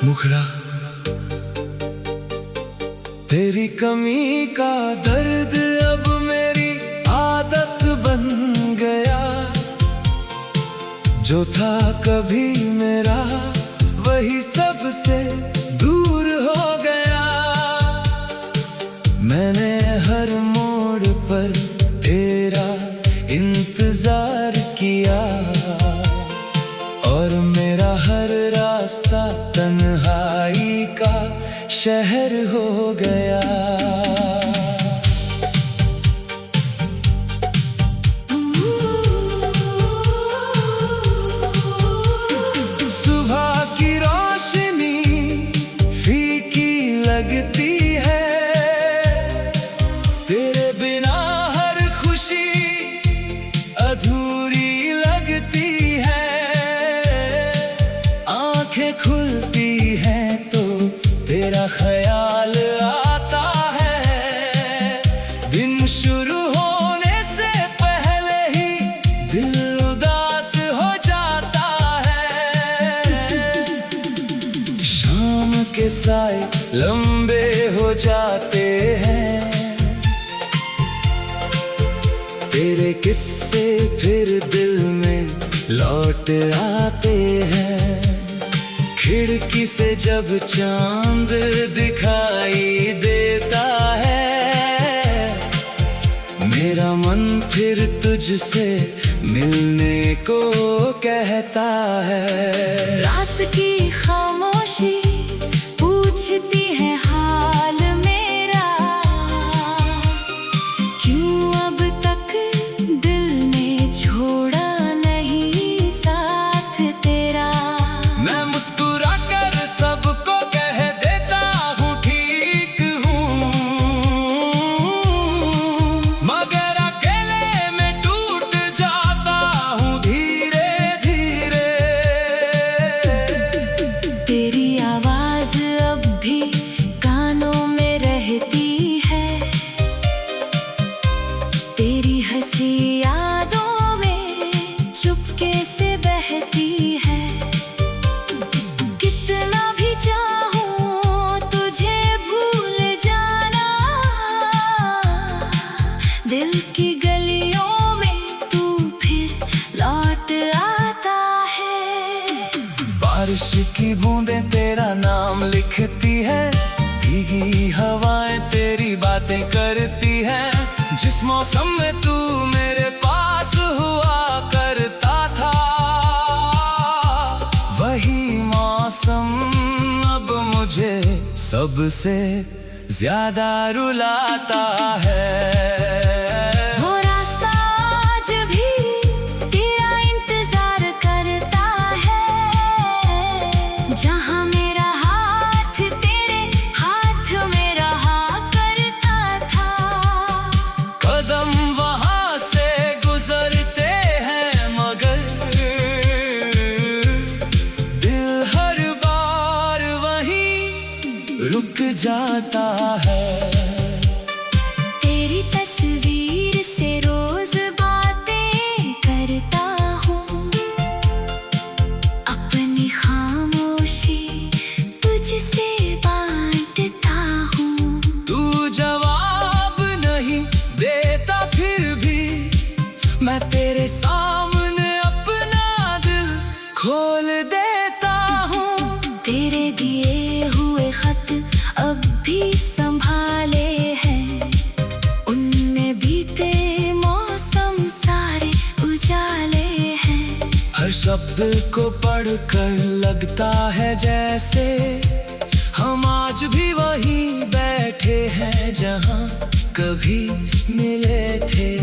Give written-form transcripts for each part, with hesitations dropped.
मुखड़ा तेरी कमी का दर्द अब मेरी आदत बन गया। जो था कभी मेरा वही सबसे दूर हो गया। मैंने हर मोड़ पर तेरा इंतजार किया और मेरा हर रास्ता तन्हाई का शहर हो गया। सुबह की रोशनी फीकी लगती है, तेरे बिना हर खुशी अधूरी लगती है। आंखें खुलती हैं तो तेरा ख्याल आता है। दिन शुरू होने से पहले ही दिल उदास हो जाता है। शाम के साए लंबे हो जाते हैं, तेरे किस्से फिर दिल में लौट आते हैं। खिड़की से जब चांद दिखाई देता है, मेरा मन फिर तुझसे मिलने को कहता है। रात की खामोशी पूछती है हाल मेरा, क्यों अब तक दिल ने छोड़ा नहीं साथ तेरा। मैं मुस्कुरा कर सबको कह देता हूँ ठीक हूँ, मगर अकेले में टूट जाता हूँ धीरे धीरे। तेरी आवाज अब भी कानों में रहती है, तेरी हंसी यादों में चुपके से बहती है। कितना भी चाहूं तुझे भूल जाना, दिल की गलियों में तू फिर लौट आता है। बारिश की बूंदें तेरा नाम लिखती है, भीगी हवाएं तेरी बातें करती हैं। जिस मौसम में तू मेरे पास हुआ करता था, वही मौसम अब मुझे सबसे ज्यादा रुलाता है। वो रास्ता आज भी तेरा इंतजार करता है, जहाँ मेरा हाथ तेरे हाथ में रहा करता था। कदम वहां से गुजरते हैं मगर दिल हर बार वहीं रुक जाता है। तेरी तस्वीर से रोज बातें करता हूँ, अपनी खामोशी तुझसे बांटता हूँ। तू जवाब नहीं देता फिर भी मैं तेरे सामने अपना दिल खोल देता हूँ। तेरे दिए हुए खत अब भी संभाले हैं, उनमें बीते मौसम सारे उजाले हैं। हर शब्द को पढ़कर लगता है जैसे हम आज भी वहीं बैठे हैं जहाँ कभी मिले थे।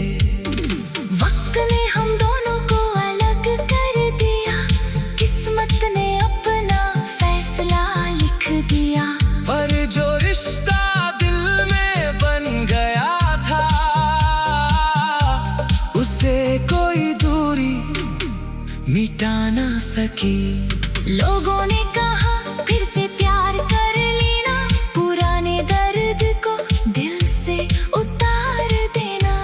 वक्त ने हम दोनों को अलग कर दिया, किस्मत ने अपना फैसला लिख दिया। पर जो रिश्ता दिल में बन गया था, उसे कोई दूरी मिटा ना सकी। लोगों ने कहा फिर से प्यार कर लेना, पुराने दर्द को दिल से उतार देना।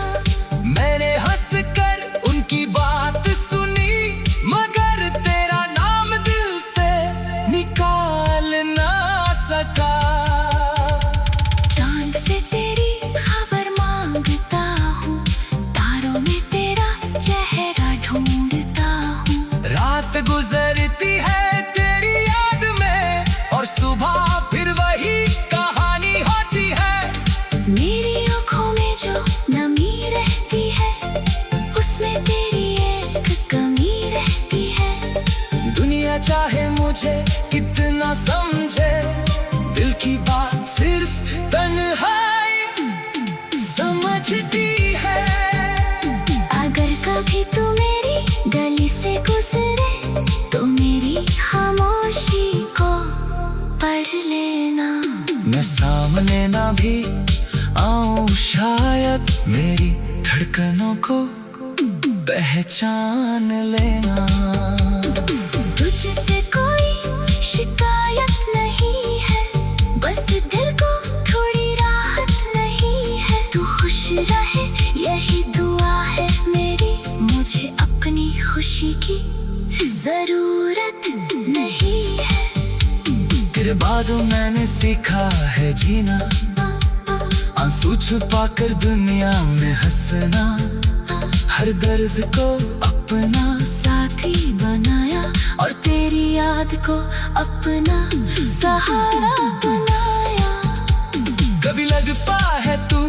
मैंने हंस कर उनकी बात सुनी, मगर तेरा नाम दिल से निकालना मुझे कितना समझे, दिल की बात सिर्फ तन्हाई समझती है। अगर कभी तू मेरी गली से गुजरे तो मेरी खामोशी को पढ़ लेना। मैं सामने ना भी आऊं, शायद मेरी धड़कनों को पहचान लेना। तुझसे कोई शिकायत नहीं है, बस दिल को थोड़ी राहत नहीं है। तू खुश रहे यही दुआ है मेरी, मुझे अपनी खुशी की जरूरत नहीं है। तेरे बाद मैंने सीखा है जीना, आंसू छुपा कर दुनिया में हंसना। हर दर्द को अपना साथी बनाया और तेरी याद को अपना सहारा बनाया। कभी लगता है तू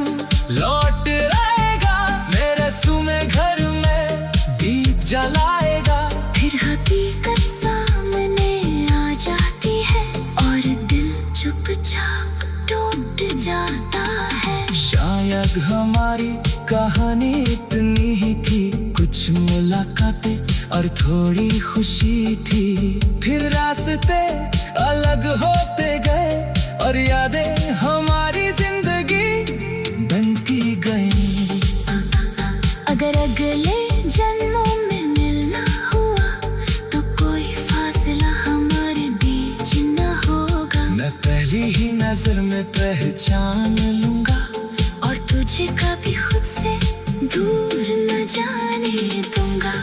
लौट रहेगा, मेरे सुने घर में दीप जलाएगा। फिर हकीकत सामने आ जाती है और दिल चुपचाप टूट जाता है। शायद हमारी कहानी इतनी ही थी, कुछ मुलाकातें और थोड़ी खुशी थी। फिर रास्ते अलग होते गए और यादें हमारी जिंदगी बनती गई। अगर अगले जन्मों में मिलना हुआ तो कोई फासला हमारे बीच न होगा। मैं पहली ही नजर में पहचान लूंगा और तुझे कभी खुद से दूर न जाने दूंगा।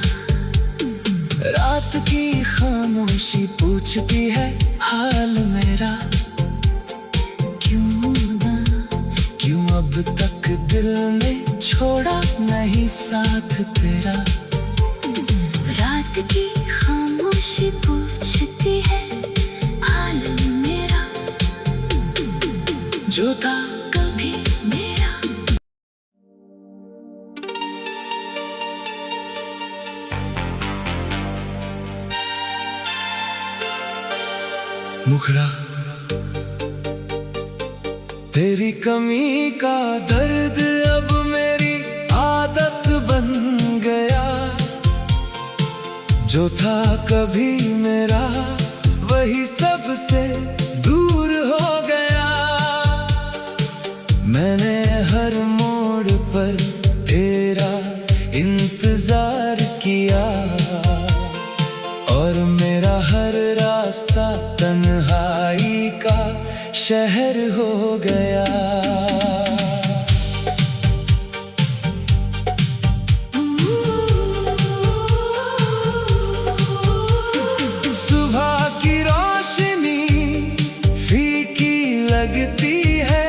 रात की खामोशी पूछती है हाल मेरा, क्यों अब तक दिल ने छोड़ा नहीं साथ तेरा। रात की खामोशी पूछती है हाल मेरा, जो था कभी मेरा। मुखड़ा तेरी कमी का दर्द अब मेरी आदत बन गया। जो था कभी मेरा वही सबसे दूर हो गया। मैंने हर मोड़ पर तेरा इंतजार किया और मेरा हर रास्ता तन्हाई का शहर हो गया। सुबह की रोशनी फीकी लगती है,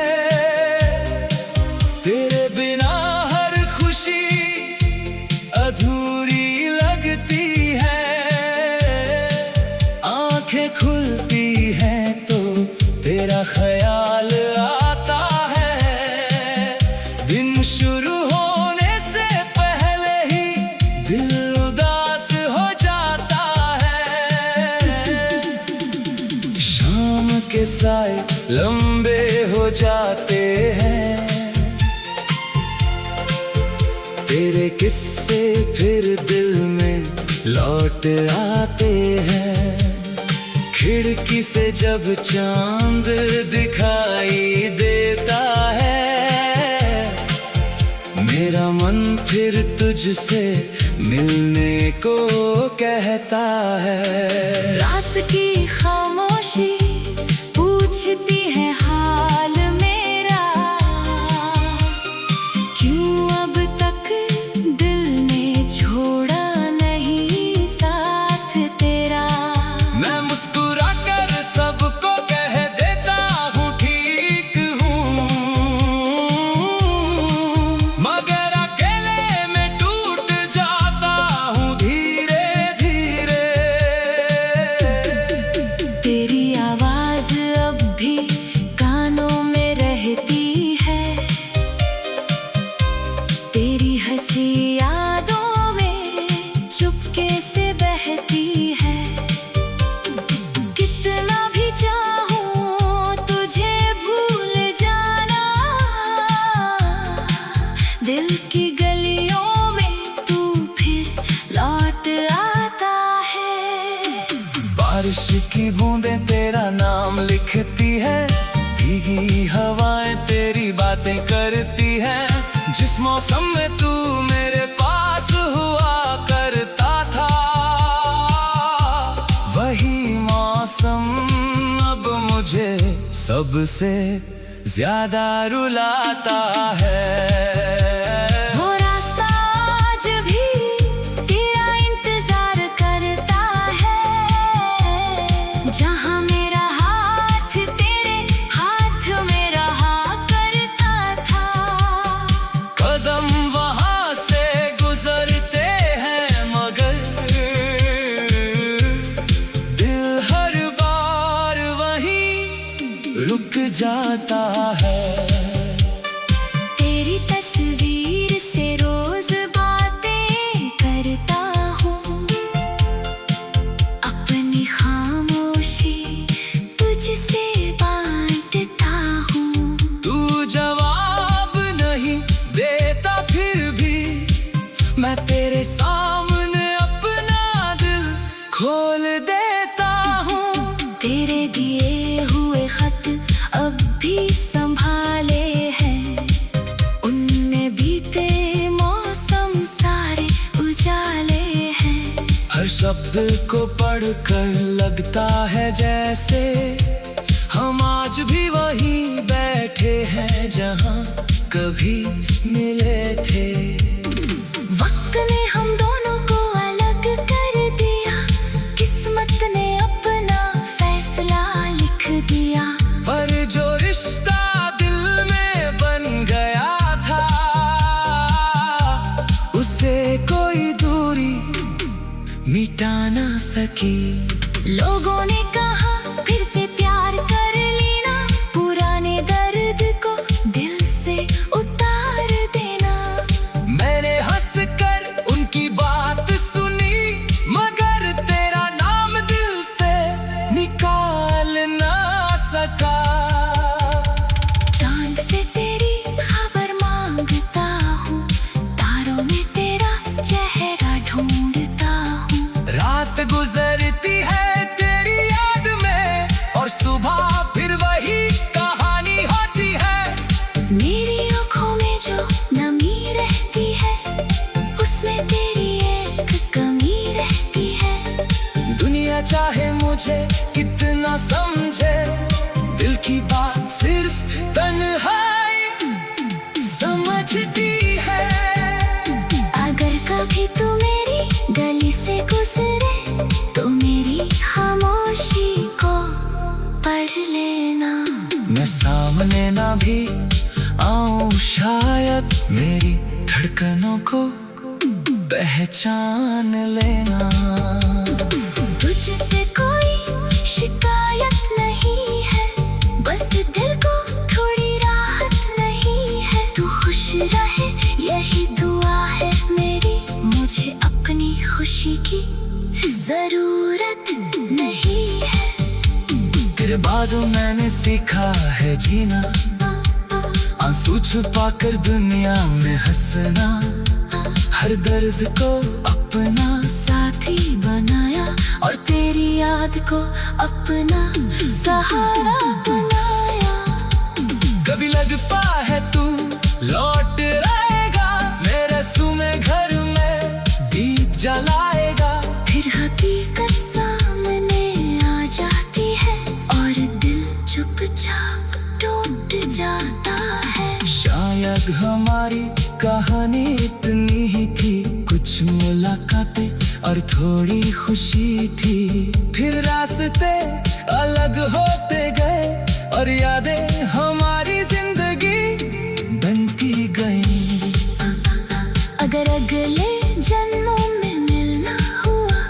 तेरे बिना हर खुशी अधूरी लगती है। आंखें खुलती हैं तो तेरा ख्याल आता है। दिन शुरू होने से पहले ही दिल उदास हो जाता है। शाम के साए लंबे हो जाते हैं, तेरे किस्से फिर दिल में लौट आते हैं। खिड़की से जब चांद दिखाई देता है, मेरा मन फिर तुझसे मिलने को कहता है। रात की खामोशी पूछती है हाल मेरा, क्यों अब तक दिल ने छोड़ा नहीं साथ तेरा। मैं मुस्कुरा कर सबको कह देता हूँ ठीक हूँ, मगर अकेले में टूट जाता हूँ धीरे धीरे। तेरी आवाज अब भी दिल की गलियों में तू फिर लौट आता है। बारिश की बूंदें तेरा नाम लिखती है, भीगी हवाएं तेरी बातें करती है। जिस मौसम में तू मेरे पास हुआ करता था, वही मौसम अब मुझे सबसे ज्यादा रुलाता है। वो रास्ता आज भी तेरा इंतजार करता है, जहाँ मेरा हाथ तेरे हाथ में रहा करता था। कदम वहाँ से गुजरते हैं मगर दिल हर बार वहीं रुक जाता है। तेरी तस्वीर से रोज बातें करता हूँ, अपनी खामोशी तुझसे बांटता हूँ। तू जवाब नहीं देता फिर भी मैं तेरे सामने अपना दिल खोल देता हूँ। तेरे दिए हुए खत अब भी संभाले हैं, उनमें बीते मौसम सारे उजाले हैं। हर शब्द को पढ़कर लगता है जैसे हम आज भी वहीं बैठे हैं जहाँ कभी मिले थे। वक्त ने हम दोनों को अलग कर दिया, किस्मत ने अपना फैसला लिख दिया। पर जो रिश्ता दिल में बन गया था, उसे कोई दूरी मिटा ना सकी। लोगों ने कहा फिर से प्यार कर लेना, पुराने दर्द को दिल से उतार देना। मैंने हंस कर उनकी बात सुनी, मगर तेरा नाम दिल से निकाल ना सका। चांद से तेरी खबर मांगता हूँ, तारों में तेरा चेहरा ढूंढता हूँ। रात गुजरती है तेरी याद में और सुबह फिर वही कहानी होती है। मेरी आँखों में जो नमी रहती है, उसमें तेरी एक कमी रहती है। दुनिया चाहे मुझे कितना समझे, दिल की बात सिर्फ तन्हाई समझती है। अगर कभी तू मेरी गली से गुजरे तो मेरी खामोशी को पढ़ लेना। मैं सामने ना भी आऊं, शायद मेरी धड़कनों को पहचान लेना। तुझसे कोई शिकायत नहीं है, बस दिल को थोड़ी राहत नहीं है। तू खुश रहे यही दुआ है मेरी, मुझे अपनी खुशी की जरूरत नहीं है। तेरे बाद मैंने सीखा है जीना, आंसू छुपाकर दुनिया में हंसना। हर दर्द को अपना साथी बनाया और तेरी याद को अपना सहारा बनाया। कभी लगता है तू लौट रहेगा, मेरे सुने घर में दीप जलाएगा। फिर हकीकत सामने आ जाती है और दिल चुपचाप टूट जाता है। शायद हमारी कहानी इतनी ही थी, कुछ मुलाकातें और थोड़ी खुशी थी। फिर रास्ते अलग होते गए और यादें हमारी जिंदगी बनती गई। अगर अगले जन्मों में मिलना हुआ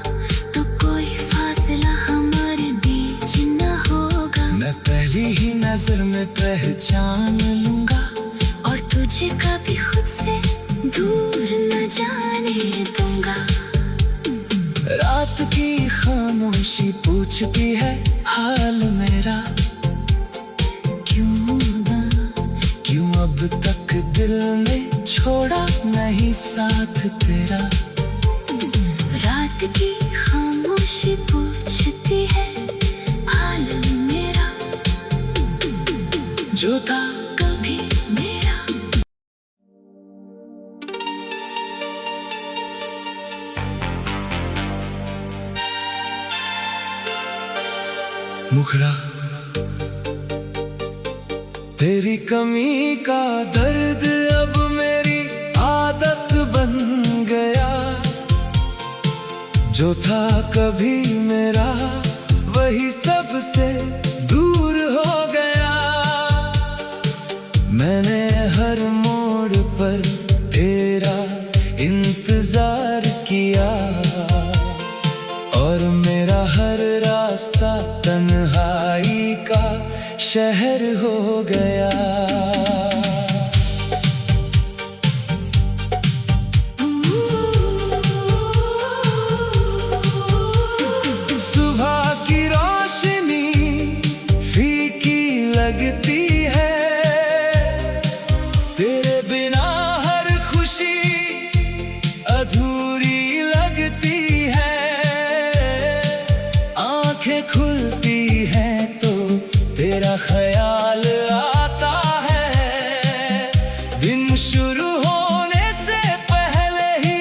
तो कोई फासला हमारे बीच न होगा। मैं पहली ही नजर में पहचान लूंगा और तुझे कभी खुद से दूर न जाने दूंगा। रात की खामोशी पूछती है हाल मेरा, क्यों अब तक दिल ने छोड़ा नहीं साथ तेरा। रात की खामोशी पूछती है हाल मेरा, जो था कभी मेरा। मुखड़ा तेरी कमी का दर्द अब मेरी आदत बन गया। जो था कभी मेरा वही सबसे दूर हो गया। मैंने हर मोड़ पर तेरा इंतजार किया और मेरा हर रास्ता तन्हाई का शहर हो गया। सुबह की रोशनी फीकी लगती है, तेरे बिना हर खुशी अधूरी लगती है। आंखें खुलती हैं तो तेरा ख्याल आता है। दिन शुरू होने से पहले ही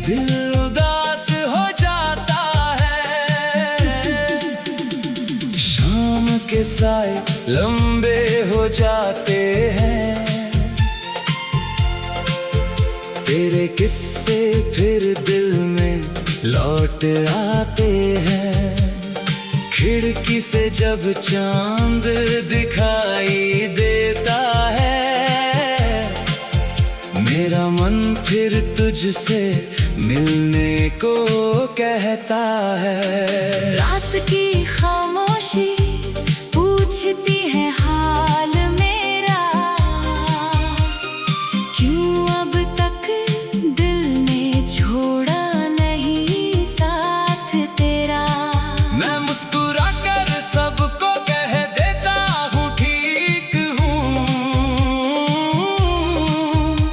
दिल उदास हो जाता है। शाम के साए लंबे हो जाते हैं, तेरे किस्से फिर दिल में लौट आते हैं। खिड़की से जब चांद दिखाई देता है, मेरा मन फिर तुझसे मिलने को कहता है। रात की खामोशी पूछती है हाल मेरा, क्यों अब तक दिल ने छोड़ा नहीं साथ तेरा। मैं मुस्कुरा कर सबको कह देता हूँ ठीक हूँ,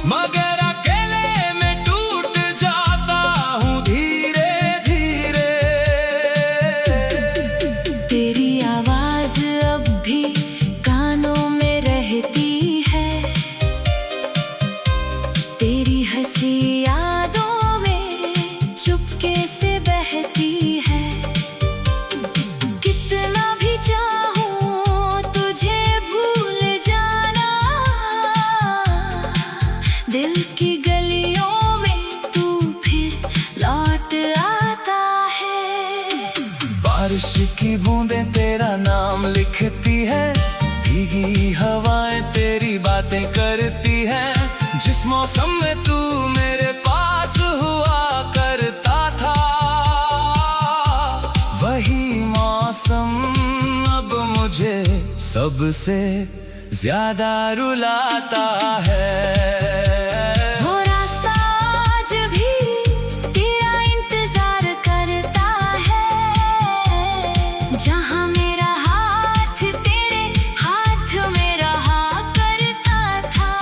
मगर अकेले में टूट जाता हूँ धीरे धीरे। तेरी आवाज अब भी कानों में रहती है, तेरी हंसी यादों में चुपके से बहती है। कितना भी चाहूं तुझे भूल जाना, दिल की गलियों में तू फिर लौट आता है। बारिश की बूंदें तेरा नाम लिखती है, भीगी हवाएं तेरी बातें करती हैं। जिस मौसम में तू मेरे पास हुआ करता था, वही मौसम अब मुझे सबसे ज्यादा रुलाता है। वो रास्ता आज भी तेरा इंतजार करता है, जहाँ मेरा हाथ तेरे हाथ में रहा करता था।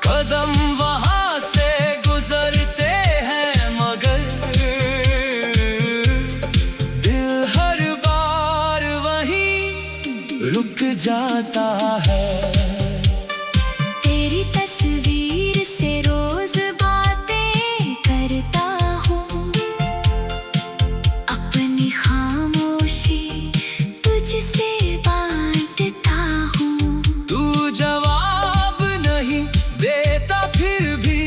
कदम वहां से गुजरते हैं मगर दिल हर बार वहीं रुक जाता है। तेरी तस्वीर से रोज बातें करता हूँ, अपनी खामोशी तुझसे बांटता हूँ। तू जवाब नहीं देता फिर भी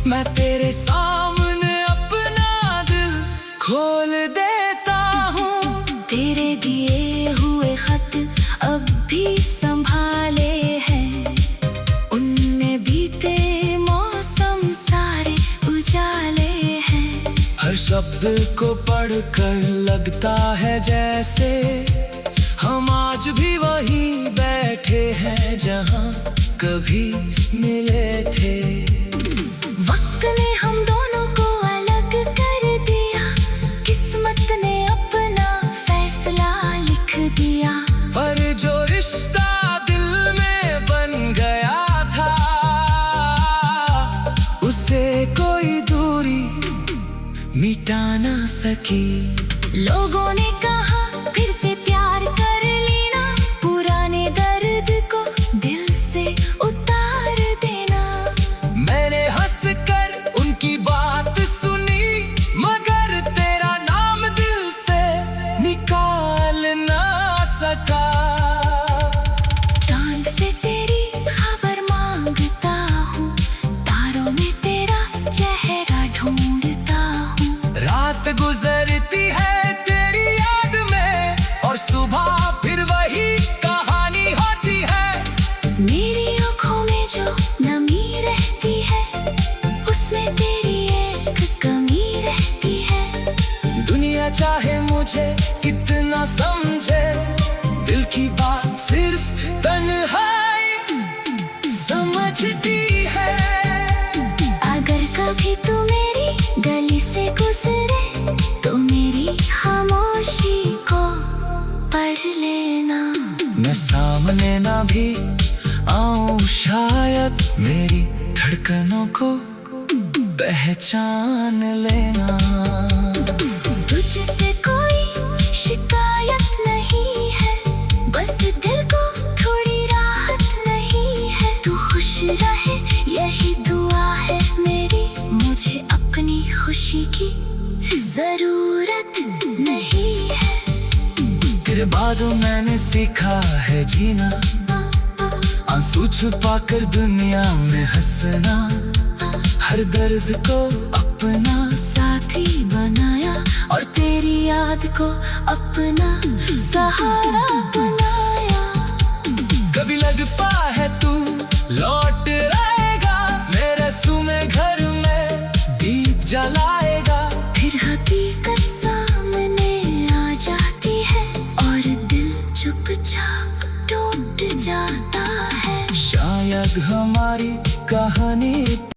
मैं तेरे सामने अपना दिल खोल देता हूँ। तेरे दिए हुए खत अब भी संभाले हैं, उनमें बीते मौसम सारे उजाले हैं। हर शब्द को पढ़कर लगता है जैसे हम आज भी वहीं बैठे हैं जहाँ कभी मिले थे। वक्त ने हम दोनों को अलग कर दिया, किस्मत ने अपना फैसला लिख दिया। पर जो रिश्ता दिल में बन गया सकी। लोगों ने कहा फिर से प्यार कर लेना, पुराने दर्द को दिल से उतार देना। मैंने हंस कर उनकी बात सुनी, मगर तेरा नाम दिल से निकाल ना सका। चांद से तेरी खबर मांगता हूँ, तारों में तेरा चेहरा ढूंढता हूँ। रात गुजरती है तेरी याद में, और सुबह फिर वही कहानी होती है। मेरी आँखों में जो नमी रहती है, उसमें तेरी एक कमी रहती है। दुनिया चाहे मुझे कितना समझे, दिल की बात सिर्फ तन्हाई समझती है। अगर कभी तू मेरी गली से गुजरे, तो मेरी खामोशी को पढ़ लेना। मैं सामने ना भी आऊं, शायद मेरी धड़कनों को पहचान लेना। तुझसे कोई शिकायत नहीं है, बस दिल को थोड़ी राहत नहीं है। तू खुश रहे यही दुआ है मेरी, मुझे अपनी खुशी की जरूरत नहीं है। तेरे बादों मैंने सीखा है जीना, आंसू छुपा कर दुनिया में हंसना। हर दर्द को अपना साथी बनाया, और तेरी याद को अपना सहारा बनाया। कभी लगता है तू लौट आएगा, मेरे सुने घर में दीप जलाएगा। फिर हकीकत सामने आ जाती है, और दिल चुपचाप टूट जाता है। शायद हमारी कहानी